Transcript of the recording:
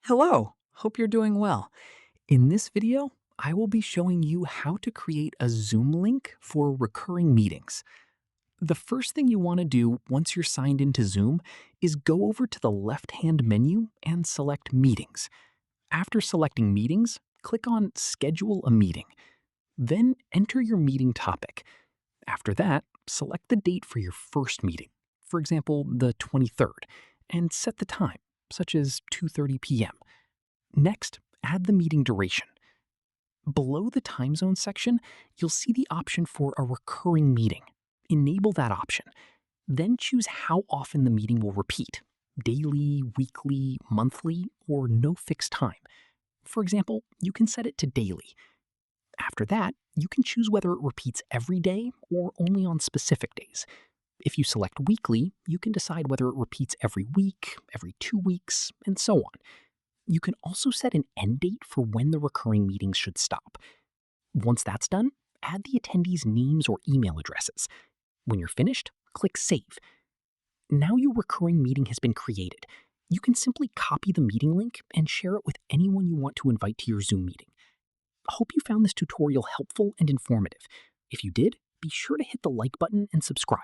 Hello, hope you're doing well. In this video, I will be showing you how to create a Zoom link for recurring meetings. The first thing you want to do once you're signed into Zoom is go over to the left-hand menu and select Meetings. After selecting Meetings, click on Schedule a Meeting. Then enter your meeting topic. After that, select the date for your first meeting, for example, the 23rd, and set the time, such as 2:30 p.m. Next, add the meeting duration. Below the time zone section, you'll see the option for a recurring meeting. Enable that option. Then choose how often the meeting will repeat: daily, weekly, monthly, or no fixed time. For example, you can set it to daily. After that, you can choose whether it repeats every day or only on specific days. If you select weekly, you can decide whether it repeats every week, every 2 weeks, and so on. You can also set an end date for when the recurring meetings should stop. Once that's done, add the attendees' names or email addresses. When you're finished, click Save. Now your recurring meeting has been created. You can simply copy the meeting link and share it with anyone you want to invite to your Zoom meeting. Hope you found this tutorial helpful and informative. If you did, be sure to hit the like button and subscribe.